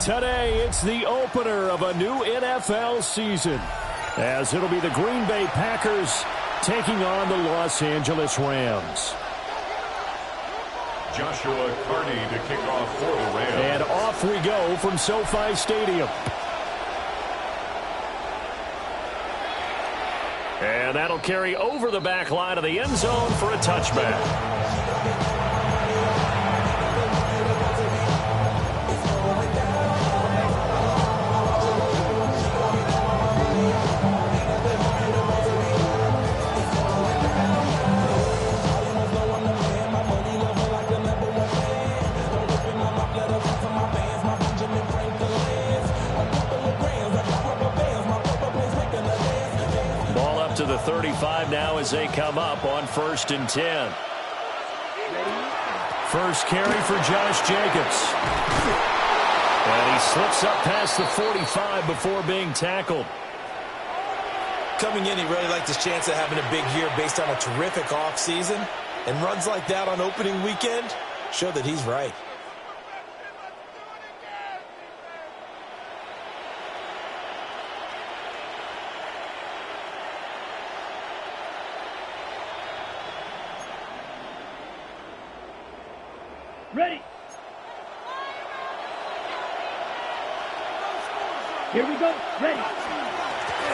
Today, it's the opener of a new NFL season, as it'll be the Green Bay Packers taking on the Los Angeles Rams. Joshua Carney to kick off for the Rams. And off we go from SoFi Stadium. And that'll carry over the back line of the end zone for a touchback. To the 35 now as they come up on 1st and 10. First carry for Josh Jacobs. And he slips up past the 45 before being tackled. Coming in, he really liked his chance of having a big year based on a terrific offseason. And runs like that on opening weekend show that he's right. Ready. Here we go. Ready.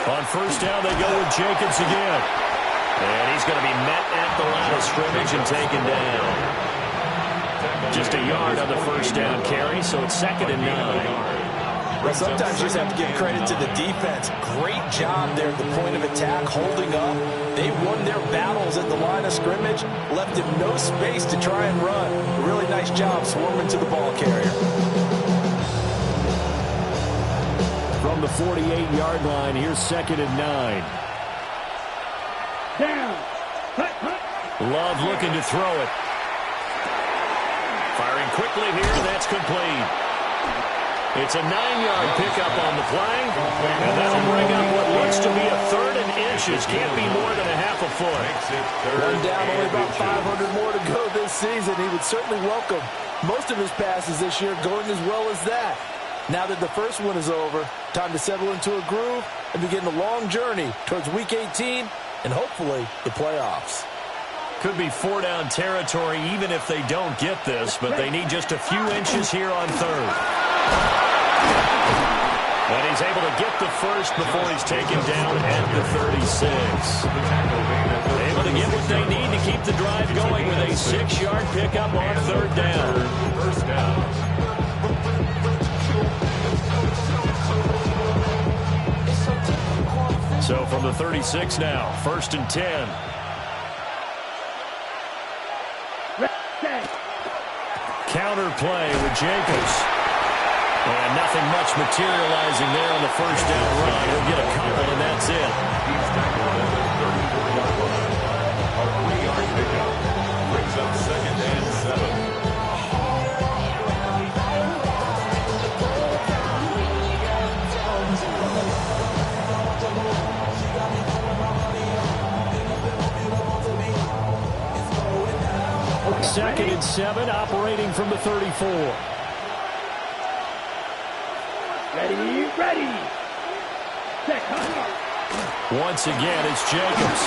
On 1st down, they go with Jacobs again. And he's going to be met at the line of scrimmage and taken down. Just a yard on the 1st down carry, so it's 2nd and 9. Well, sometimes you just have to give credit to the defense. Great job there at the point of attack, holding up. They won their battles at the line of scrimmage, left him no space to try and run. Really nice job swarming to the ball carrier. From the 48-yard line, here's 2nd and 9. Down. Hut, hut. Love looking to throw it. Firing quickly here, that's complete. It's a 9-yard pickup on the play, and that'll bring up what looks to be a 3rd and inches. Can't be more than a half a foot. One down, only about 500 more to go this season. He would certainly welcome most of his passes this year going as well as that. Now that the first one is over, time to settle into a groove and begin the long journey towards Week 18 and hopefully the playoffs. Could be 4-down territory even if they don't get this, but they need just a few inches here on 3rd. And he's able to get the first before he's taken down at the 36. Able to get what they need to keep the drive going with a 6-yard pickup on 3rd down. First down. So from the 36 now, 1st and 10. Counter play with Jacobs. And nothing much materializing there on the 1st down run. He'll get a couple, and that's it. He's tackled at the 34-yard line. A 3-yard pickup brings up 2nd and 7. Second and 7, operating from the 34. Ready, ready. Set, Once again, it's Jacobs.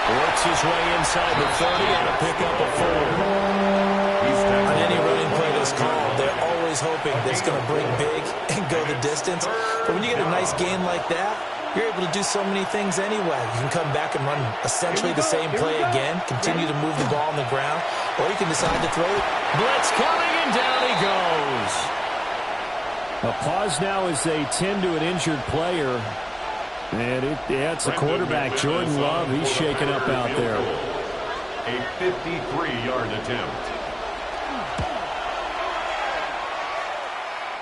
Works his way inside the 30 and a pickup of 4. On any running play that's called, they're always hoping that it's going to break big and go the distance. But when you get a nice gain like that, you're able to do so many things anyway. You can come back and run essentially the same play again, continue to move the ball on the ground, or you can decide to throw it. Blitz coming, and down he goes. A pause now as they tend to an injured player. And it's the quarterback, Jordan Love. He's shaken up out there. A 53-yard attempt.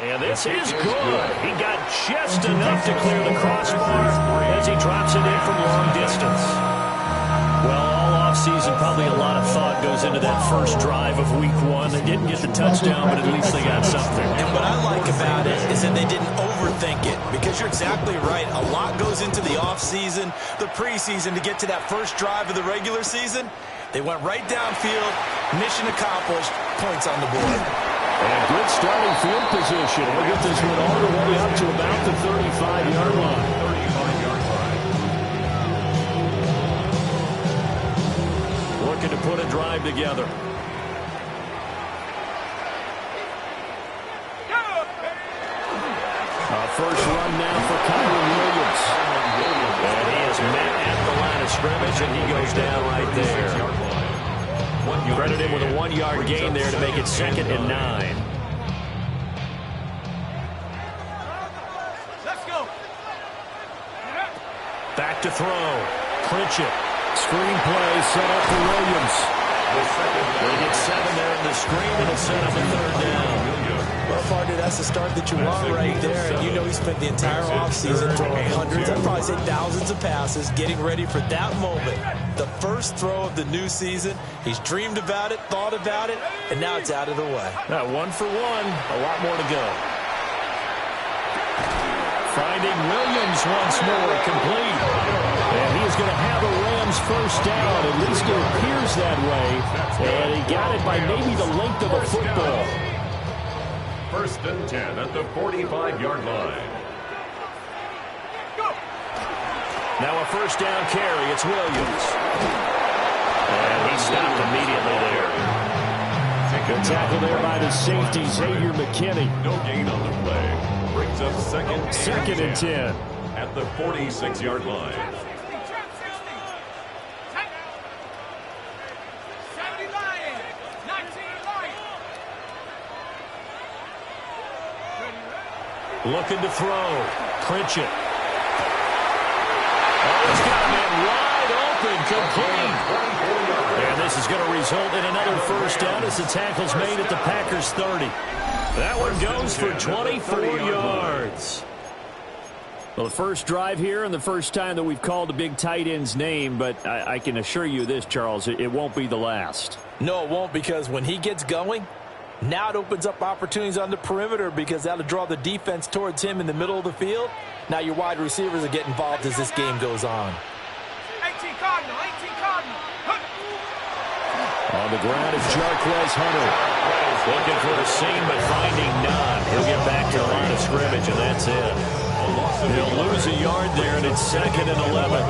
And this is good. He got just enough to clear the crossbar as he drops it in from long distance. Well, all offseason, probably a lot of thought goes into that first drive of Week 1. They didn't get the touchdown, but at least they got something. And what I like about it is that they didn't overthink it, because you're exactly right. A lot goes into the offseason, the preseason, to get to that first drive of the regular season. They went right downfield, mission accomplished, points on the board. And good starting field position. We'll get this one all the way up to about the 35-yard line. 35-yard line. Looking to put a drive together. First run now for Kyren Williams. And he is met at the line of scrimmage, and he goes down right there. Credit him with a 1-yard gain there to make it 2nd and 9. Let's go. Back to throw. Clinch it. Screen play set up for Williams. They get 7 there in the screen, and it'll set up a 3rd down. Well, partner, that's the start that you want right there. And you know he spent the entire offseason throwing hundreds, I'd probably say thousands of passes, getting ready for that moment. The first throw of the new season. He's dreamed about it, thought about it, and now it's out of the way. Now 1 for 1. A lot more to go. Finding Williams once more, complete. And he is going to have a Rams first down. At least it appears that way. And he got it by maybe the length of a football. 1st and 10 at the 45-yard line. Now a first down carry. It's Williams. And he stopped immediately there. Good tackle there by the safety, Xavier McKinney. No gain on the play. Brings up 2nd and 10. at the 46-yard line. Looking to throw. Clinch it. Oh, he's got him in wide open, complete. And this is going to result in another first down as the tackle's made at the Packers' 30. That one goes for 24 yards. Well, the first drive here and the first time that we've called a big tight end's name, but I can assure you this, Charles, it won't be the last. No, it won't, because when he gets going, now it opens up opportunities on the perimeter because that'll draw the defense towards him in the middle of the field. Now your wide receivers will get involved as this game goes on. 18 Cardinal, 18 Cardinal. On the ground is Jarquez Hunter. Looking for the seam, but finding none. He'll get back to the line of scrimmage, and that's it. They'll lose a yard there, and it's 2nd and 11.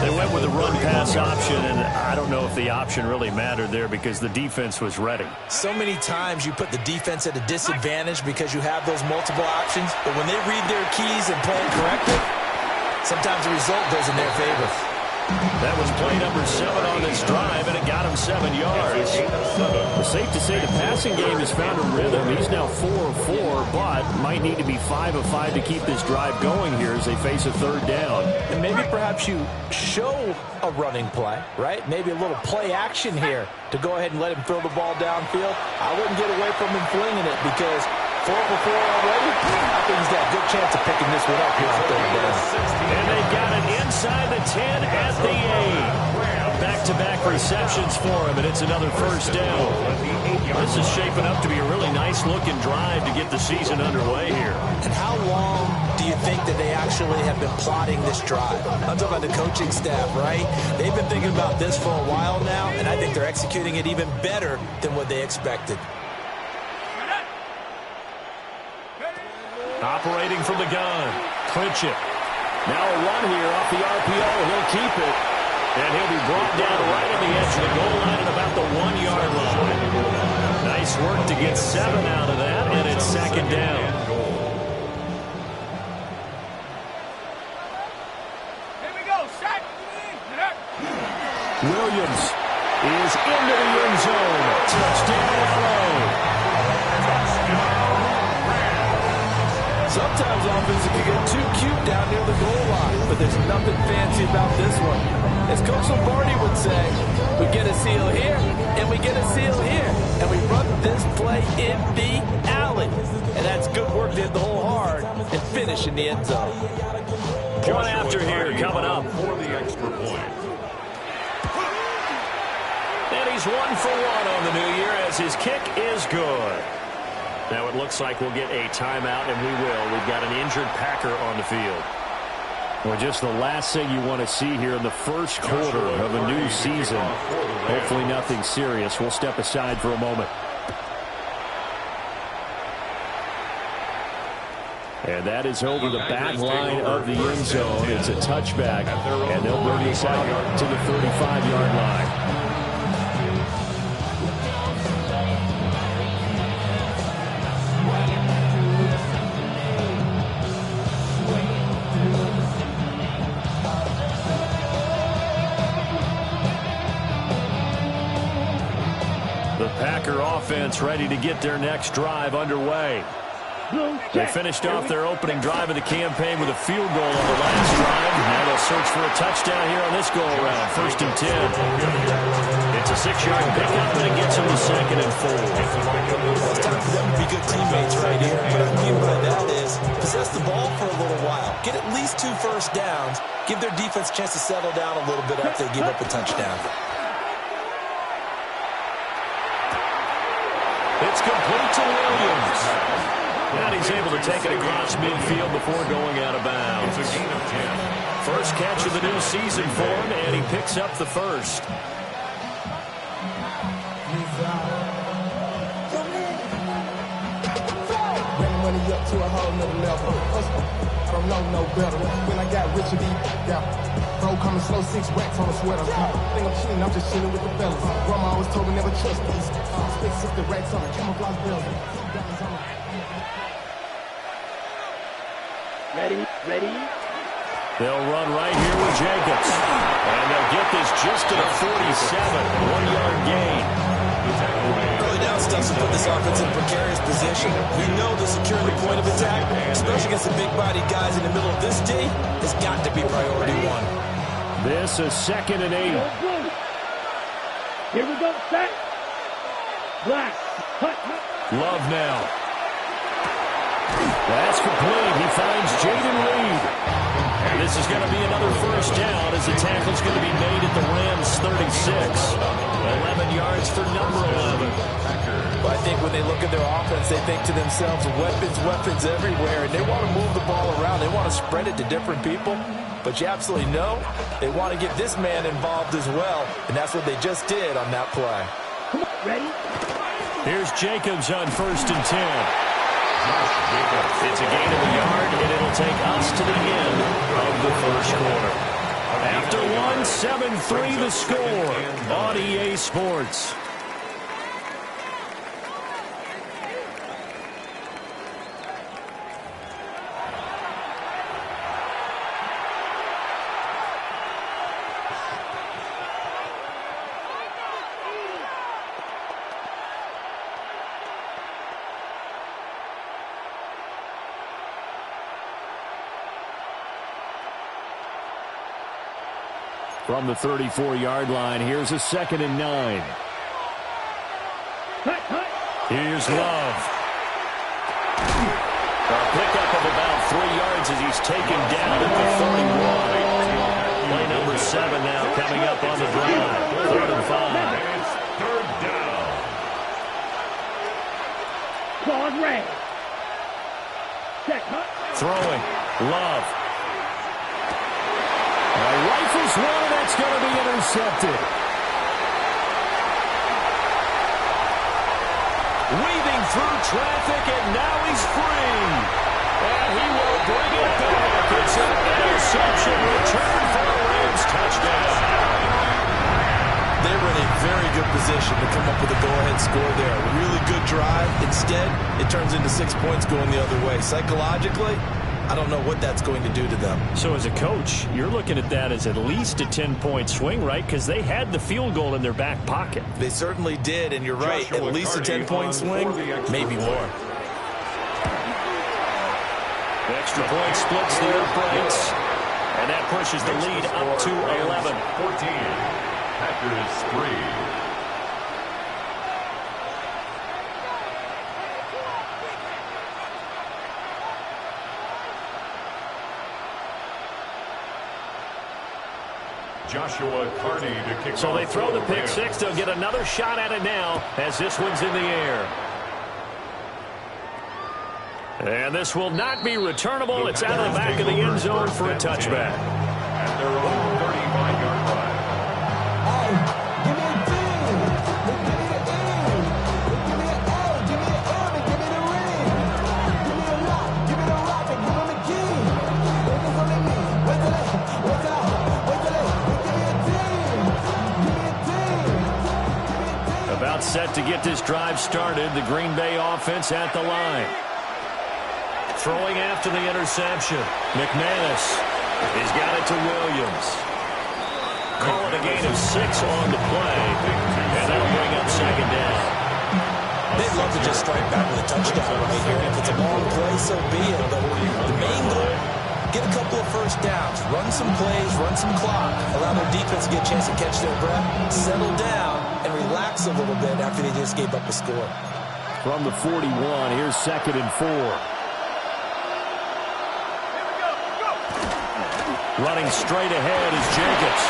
They went with a run-pass option, and I don't know if the option really mattered there because the defense was ready. So many times you put the defense at a disadvantage because you have those multiple options, but when they read their keys and play correctly, sometimes the result goes in their favor. That was play number 7 on this drive, and it got him 7 yards. It's safe to say the passing game has found a rhythm. He's now 4 of 4, but might need to be 5 of 5 to keep this drive going here as they face a 3rd down. And maybe perhaps you show a running play, right? Maybe a little play action here to go ahead and let him throw the ball downfield. I wouldn't get away from him flinging it because 4 for 4 already. I think he's got a good chance of picking this one up here on 3rd down. And they got it inside the 10 at the 8. Back-to-back receptions for him, and it's another first down. This is shaping up to be a really nice-looking drive to get the season underway here. And how long do you think that they actually have been plotting this drive? I'm talking about the coaching staff, right? They've been thinking about this for a while now, and I think they're executing it even better than what they expected. Operating from the gun. Clinch it. Now a run here off the RPO. He'll keep it. And he'll be brought down right on the edge of the goal line at about the 1-yard line. Nice work to get 7 out of that, and it's 2nd down. Here we go, set. Williams is into the end zone. Touchdown, LA. Sometimes offenses can get too cute down near the goal line, but there's nothing fancy about this one. As Coach Lombardi would say, we get a seal here, and we get a seal here, and we run this play in the alley. And that's good work to hit the hole hard and finish in the end zone. Point after here coming up. For the extra point. And he's 1 for 1 on the new year as his kick is good. Now it looks like we'll get a timeout, and we will. We've got an injured Packer on the field. Well, just the last thing you want to see here in the first quarter of a new season. Hopefully nothing serious. We'll step aside for a moment. And that is over the back line of the end zone. It's a touchback, and they'll bring this out to the 35-yard line. The Packer offense ready to get their next drive underway. They finished off their opening drive of the campaign with a field goal on the last drive. Now they'll search for a touchdown here on this go-around. 1st and 10. It's a 6-yard pickup, and it gets them to 2nd and 4. It's time for them to be good teammates right here. What I mean by that is possess the ball for a little while. Get at least 2 first downs. Give their defense a chance to settle down a little bit after they give up a touchdown. It's complete to Williams. And he's able to take it across midfield before going out of bounds. It's a gain of 10. First catch of the new season for him, and he picks up the first. Bring money up to a whole nother level. I don't know no better. When I got rich and bro coming slow, 6 racks on a sweater. Think I'm cheating, I'm just chilling with the fellas. Grandma always told me never trust these. Spend 60 racks on a camouflage bells. Ready. They'll run right here with Jacobs. And they'll get this just to the 47. 1-yard gain. Early down stuff to put this offense in a precarious position. We know the securing the point of attack, especially against the big-bodied guys in the middle of this D, has got to be priority 1. This is 2nd and 8. Here we go, set. Black. Hut. Love now. That's complete. He finds Jaden Reed. And this is going to be another first down as the tackle's going to be made at the Rams' 36. 11 yards for number 11. But I think when they look at their offense, they think to themselves, weapons everywhere, and they want to move the ball around. They want to spread it to different people. But you absolutely know they want to get this man involved as well, and that's what they just did on that play. Come on, ready? Here's Jacobs on 1st and 10. It's a gain of a yard, and it'll take us to the end of the first quarter. After 7-3 the score on EA Sports. From the 34-yard line, here's a 2nd and 9. Here's Love. A pickup of about 3 yards as he's taken down at the 31. Play number 7 now coming up on the drive. 3rd and 5. It's 3rd down. Claude Ray. Check, Throwing. Love. Rifles one, and that's going to be intercepted. Weaving through traffic, and now he's free. And he will bring it back. It's an interception return for the Rams touchdown. They were in a very good position to come up with a go-ahead score there. Really good drive. Instead, it turns into 6 points going the other way. Psychologically, I don't know what that's going to do to them. So as a coach, you're looking at that as at least a 10-point swing, right? Because they had the field goal in their back pocket. They certainly did, and you're right. At least a 10-point swing, maybe more. The extra point splits the uprights, and that pushes the lead up to 11. 14. Packers 3. Joshua Carney to kick So off they throw for the pick Rams. six. They'll get another shot at it now as this one's in the air. And this will not be returnable. It's out of the back of the end zone for a touchback. At their own 35-yard line. Give me a D. Give me the N. Give me an A. Give me an M. And give me the ring. Give me a lot. Give me the rock. And get this drive started. The Green Bay offense at the line. Throwing after the interception. McManus. He's got it to Williams. Call it a gain of 6 on the play. And that'll bring up second down. They'd love to just strike back with a touchdown right here. If it's a long play, so be it. But the main goal, get a couple of first downs, run some plays, run some clock, allow their defense to get a chance to catch their breath, settle down, and relax a little bit after they just gave up a score. From the 41, here's 2nd and 4. Running straight ahead is Jacobs.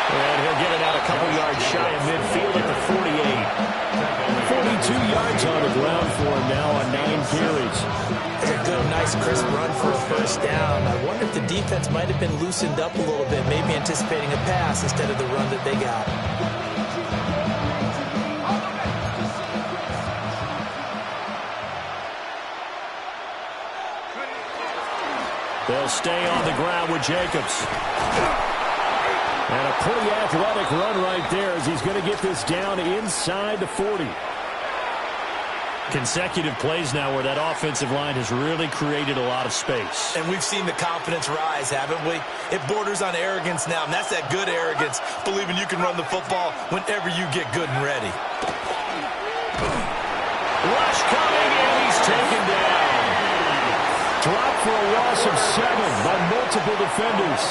And he'll get it out a couple yards shy of midfield at the 48. 42 yards on the ground for him now on 9 carries. It's a good, nice, crisp run for a first down. I wonder if the defense might have been loosened up a little bit, maybe anticipating a pass instead of the run that they got. They'll stay on the ground with Jacobs. And a pretty athletic run right there as he's going to get this down inside the 40. Consecutive plays now where that offensive line has really created a lot of space. And we've seen the confidence rise, haven't we? It borders on arrogance now, and that's that good arrogance, believing you can run the football whenever you get good and ready. Rush coming, and he's taken down. Dropped for a loss of 7 by multiple defenders.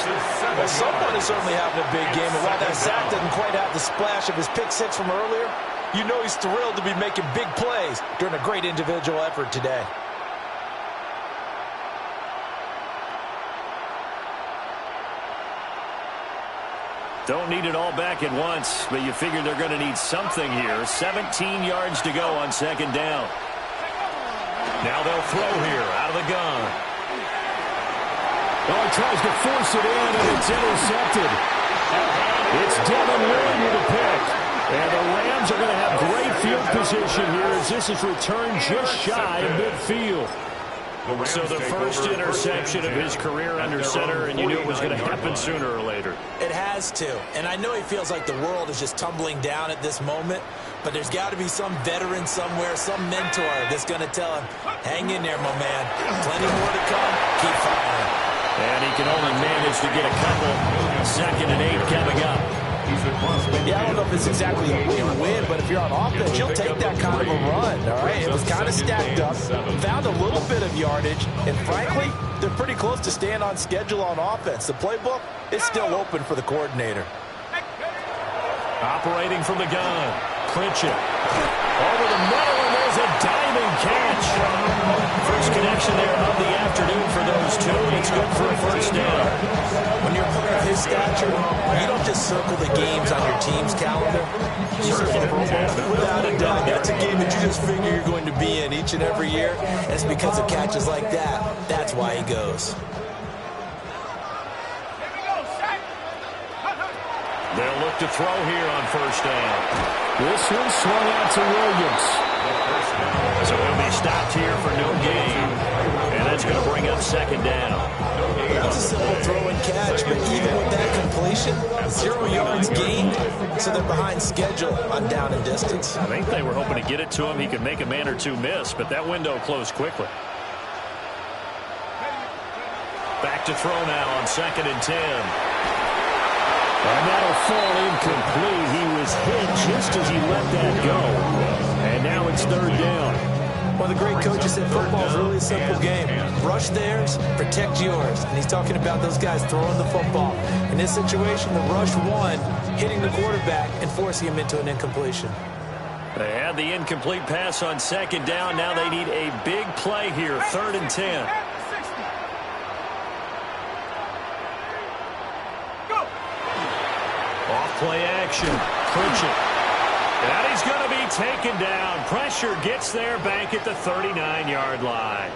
Well, someone is certainly having a big game, and while that sack doesn't quite have the splash of his pick 6 from earlier, you know he's thrilled to be making big plays during a great individual effort today. Don't need it all back at once, but you figure they're going to need something here. 17 yards to go on 2nd down. Now they'll throw here out of the gun. Oh, he tries to force it in, and it's intercepted. It's Devin Lloyd with a pick. And the Rams are going to have great field position here as this is returned just shy of midfield. So the first interception of his career under center, and you knew it was going to happen sooner or later. It has to. And I know he feels like the world is just tumbling down at this moment, but there's got to be some veteran somewhere, some mentor that's going to tell him, hang in there, my man. Plenty more to come. Keep firing. And he can only manage to get a couple. 2nd and 8 coming up. Yeah, I don't know if it's exactly a win-win, but if you're on offense, you'll take that kind of a run, all right? It was kind of stacked up, found a little bit of yardage, and frankly, they're pretty close to staying on schedule on offense. The playbook is still open for the coordinator. Operating from the gun. Pritchett. Over the middle, and there's a diving catch. First connection there of the afternoon for those two, and it's good for a first down. When you're a player of his stature, you don't just circle the games on your team's calendar. You circle the Pro Bowl. Without a doubt, that's a game that you just figure you're going to be in each and every year. And it's because of catches like that. That's why he goes. They'll look to throw here on first down. This one swung out to Williams. So he'll be stopped here for no gain. And that's going to bring up 2nd down. That's a simple throw and catch, but even with that completion, 0 yards gained, so they're behind schedule on down and distance. I think they were hoping to get it to him. He could make a man or two miss, but that window closed quickly. Back to throw now on 2nd and 10. And that'll fall incomplete. He was hit just as he let that go. And now it's 3rd down. Well, the great coach has said football is really a simple game. Rush theirs, protect yours. And he's talking about those guys throwing the football. In this situation, the rush won, hitting the quarterback and forcing him into an incompletion. They had the incomplete pass on 2nd down. Now they need a big play here, 3rd and 10. Play action. Pritchett. And he's going to be taken down. Pressure gets there back at the 39-yard line.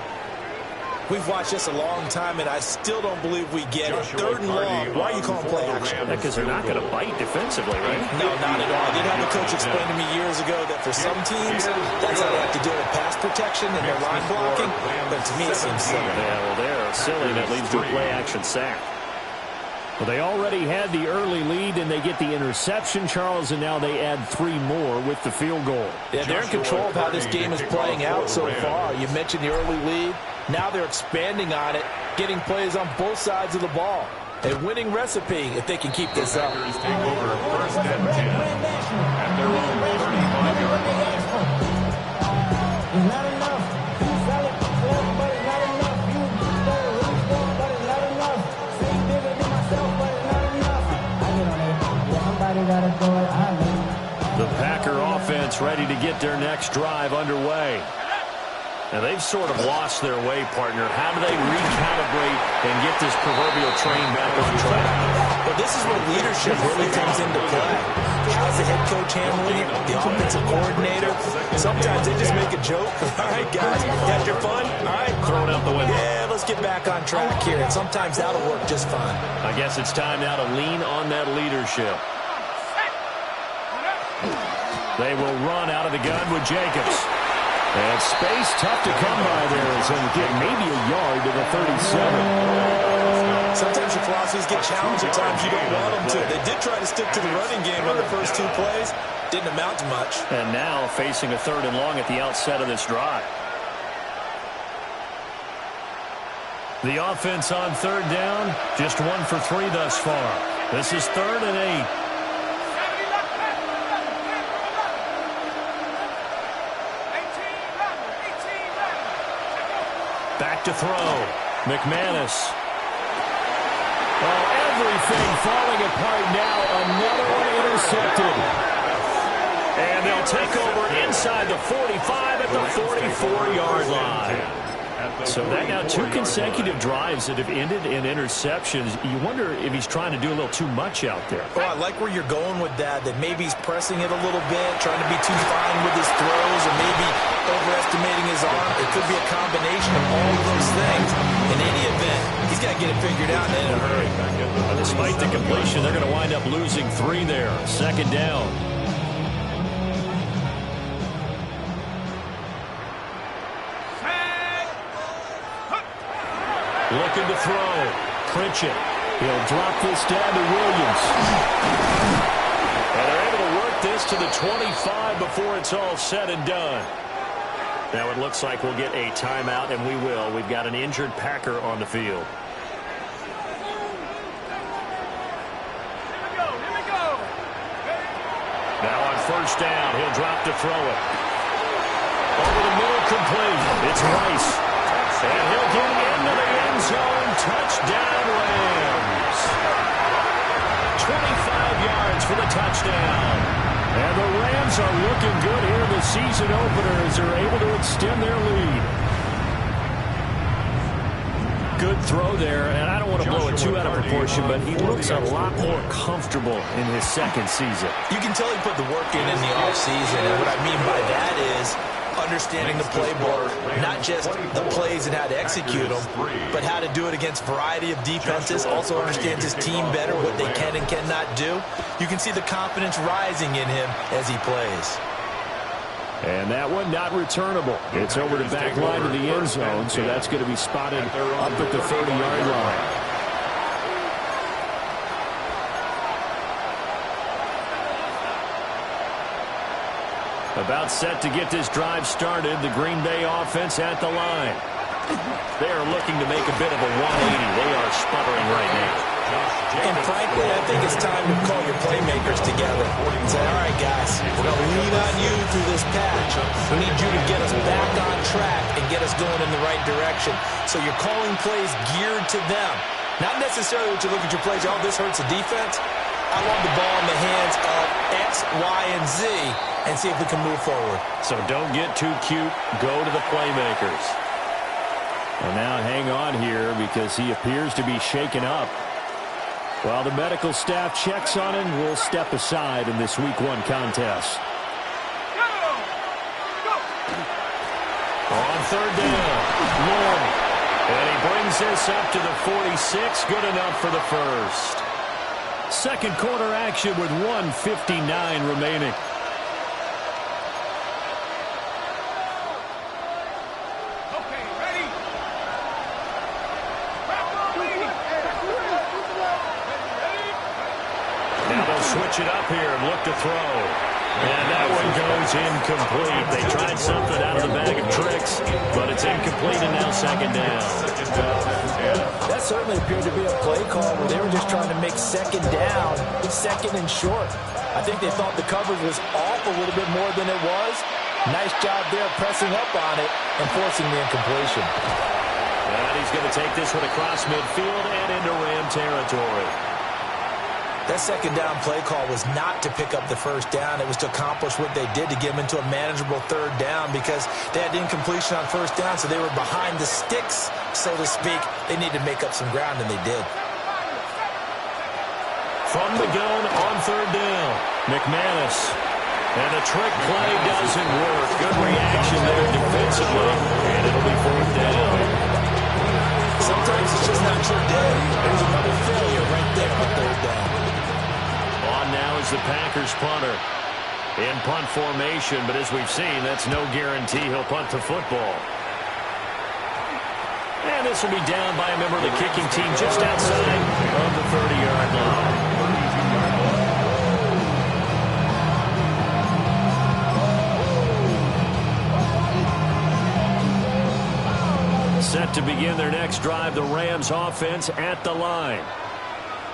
We've watched this a long time, and I still don't believe we get it. 3rd and long. Why are you calling play action? Because they're not going to bite defensively, right? No, not at all. I did have a coach explain to me years ago that for some teams, that's how they have to deal with pass protection and their line blocking. But to me, it seems silly. Yeah, well, they're silly. That leads to a play action sack. Well, they already had the early lead, and they get the interception, Charles, and now they add 3 more with the field goal. Yeah, they're in control of how this game is playing out so far. You mentioned the early lead. Now they're expanding on it, getting plays on both sides of the ball. A winning recipe if they can keep this up. Packers take over first and 10 at their own 35-yard line. Not enough. You sell it, but it's not enough. You better really strong, but it's not enough. Say bigger than myself, but it's not enough. I get on it. Yeah, somebody gotta do it. I mean. The Packer offense ready to get their next drive underway. Now, they've sort of lost their way, partner. How do they recalibrate and get this proverbial train back on track? Well, this is where leadership really comes into play. How's the head coach handling it? The offensive coordinator? Sometimes they just make a joke. All right, guys, got your fun? All right, Throw it out the window. yeah, let's get back on track here. And sometimes that'll work just fine. I guess it's time now to lean on that leadership. They will run out of the gun with Jacobs. And space tough to come by there as he'll get maybe a yard to the 37. Sometimes your philosophies get challenged at times you don't want them to. They did try to stick to the running game on the first 2 plays. Didn't amount to much. And now facing a 3rd and long at the outset of this drive. The offense on 3rd down, just 1 for 3 thus far. This is 3rd and 8. Back to throw. McManus. Oh, everything falling apart now. Another one intercepted. And they'll take over inside the 45 at the 44-yard line. So that now 2 consecutive drives that have ended in interceptions. You wonder if he's trying to do a little too much out there. Oh, I like where you're going with that maybe he's pressing it a little bit, trying to be too fine with his throws, or maybe overestimating his arm. It could be a combination of all of those things. In any event, he's got to get it figured out in a hurry. Despite the completion, they're going to wind up losing 3 there. 2nd down. Looking to throw. Pritchett. He'll drop this down to Williams. And they're able to work this to the 25 before it's all said and done. Now it looks like we'll get a timeout, and we will. We've got an injured Packer on the field. Here we go. Now on 1st down, he'll drop to throw it. Over the middle, complete. It's Rice. And he'll get into the end zone. Touchdown, Rams. 25 yards for the touchdown. And the Rams are looking good here in the season opener as they're able to extend their lead. Good throw there, and I don't want to blow it too out of proportion, but he looks a lot more comfortable in his 2nd season. You can tell he put the work in the offseason, and what I mean by that is understanding the playbook, not just the plays and how to execute them, but how to do it against a variety of defenses. Also understands his team better, what they can and cannot do. You can see the confidence rising in him as he plays. And that one not returnable. It's over the back line to the end zone, so that's going to be spotted up at the 30-yard line. About set to get this drive started. The Green Bay offense at the line. They are looking to make a bit of a 180. They are sputtering right now. And frankly, I think it's time to call your playmakers together and say, all right, guys, we're going to lean on you through this patch. We need you to get us back on track and get us going in the right direction. So you're calling plays geared to them. Not necessarily what you look at your plays, oh, this hurts the defense. I want the ball in the hands of X, Y, and Z and see if we can move forward. So don't get too cute. Go to the playmakers. And now hang on here because he appears to be shaken up. While the medical staff checks on him, we'll step aside in this Week 1 contest. On 3rd down, Lloyd. And he brings this up to the 46. Good enough for the first. 2nd quarter action with 1:59 remaining. switch it up here and look to throw. And that one goes incomplete. They tried something out of the bag of tricks, but it's incomplete and now second down. That certainly appeared to be a play call where they were just trying to make second down, second and short. I think they thought the coverage was off a little bit more than it was. Nice job there pressing up on it and forcing the incompletion. And he's going to take this one across midfield and into Ram territory. That second down play call was not to pick up the first down. It was to accomplish what they did to get them into a manageable third down because they had incompletion on first down, so they were behind the sticks, so to speak. They needed to make up some ground, and they did. From the gun on third down, McManus. And the trick play doesn't work. Good reaction there defensively, and it'll be fourth down. Sometimes it's just not your day. There's another failure right there on third down. On now is the Packers punter in punt formation, but as we've seen, that's no guarantee he'll punt the football. And this will be down by a member of the kicking team just outside of the 30-yard line. Set to begin their next drive, the Rams offense at the line.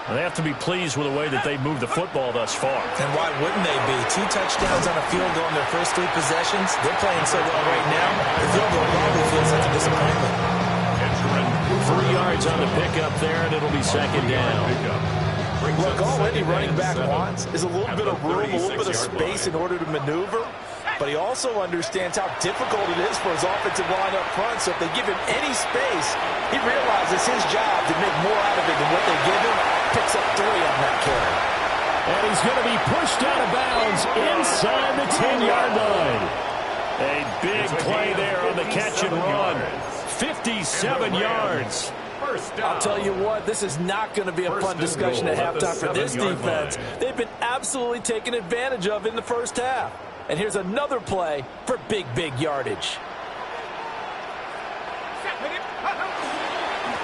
They have to be pleased with the way that they've moved the football thus far. And why wouldn't they be? 2 touchdowns on a field goal in their first 3 possessions. They're playing so well right now. The field goal probably feels like a disappointment. 3 yards on the pickup there, and it'll be second down. Look, all any running back wants is a little bit of room, a little bit of space in order to maneuver. But he also understands how difficult it is for his offensive line up front. So if they give him any space, he realizes his job to make more out of it than what they give him. Picks up 3 on that carry. And he's going to be pushed out of bounds inside the 10-yard line. A big play there on the catch and run. 57 yards. I'll tell you what, this is not going to be a fun discussion at halftime for this defense. They've been absolutely taken advantage of in the first half. And here's another play for big, big yardage.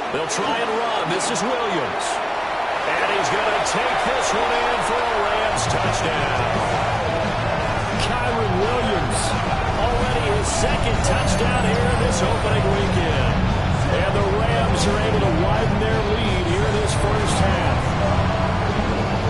They'll try and run. This is Williams. And he's going to take this one in for a Rams touchdown. Kyren Williams. Already his second touchdown here in this opening weekend. And the Rams are able to widen their lead here in this first half.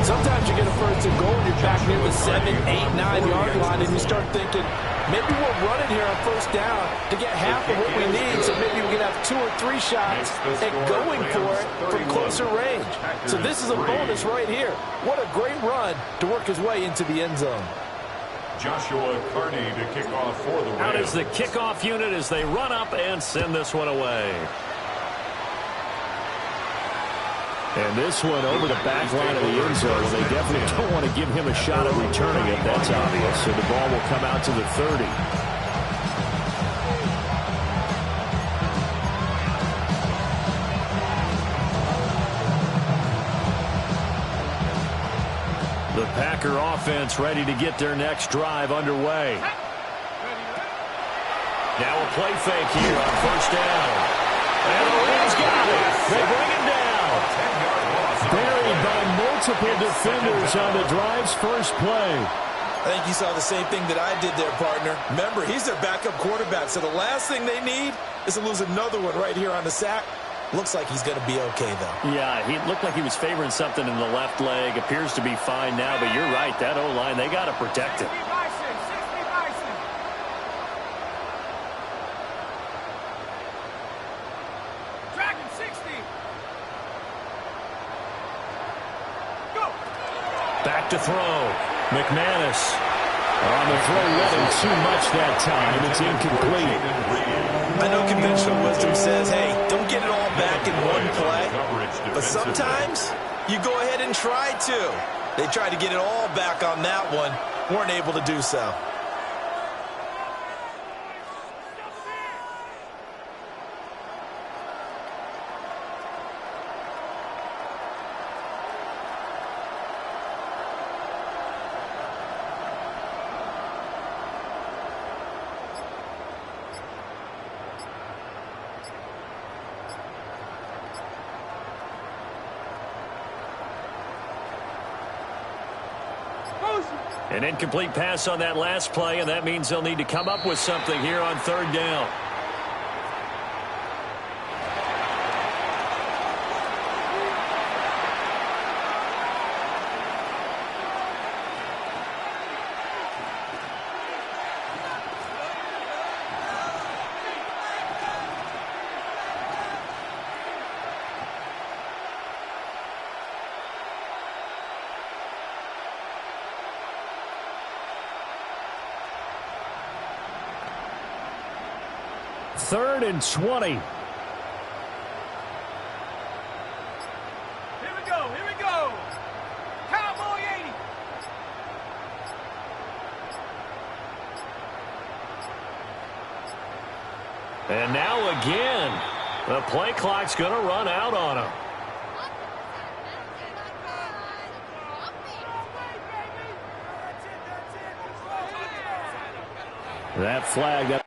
Sometimes you get a first and goal and you're back near the 7, 8, 9-yard line, and you start thinking, maybe we're running here on first down to get half of what we need, so maybe we can have 2 or 3 shots at going for it from closer range. So this is a bonus right here. What a great run to work his way into the end zone. Joshua Carney to kick off for the Rams. Out is the kickoff unit as they run up and send this one away. And this one over the back line of the end zone. They definitely don't want to give him a shot at returning it. That's obvious. So the ball will come out to the 30. The Packer offense ready to get their next drive underway. Now a play fake here on first down. And the Rams got it. They bring him down. Buried by multiple defenders on the drive's first play. I think you saw the same thing that I did there, partner. Remember, he's their backup quarterback, so the last thing they need is to lose another one right here on the sack. Looks like he's going to be okay, though. Yeah, he looked like he was favoring something in the left leg. Appears to be fine now, but you're right. That O-line, they got to protect him. Back to throw. McManus. On the throw, led him too much that time. It's incomplete. I know conventional wisdom says, hey, don't get it all back in one play. But sometimes you go ahead and try to. They tried to get it all back on that one. Weren't able to do so. An incomplete pass on that last play, and that means they'll need to come up with something here on third down. Third and 20. Here we go. Here we go. Cowboy 80. And now again, the play clock's going to run out on him. That flag.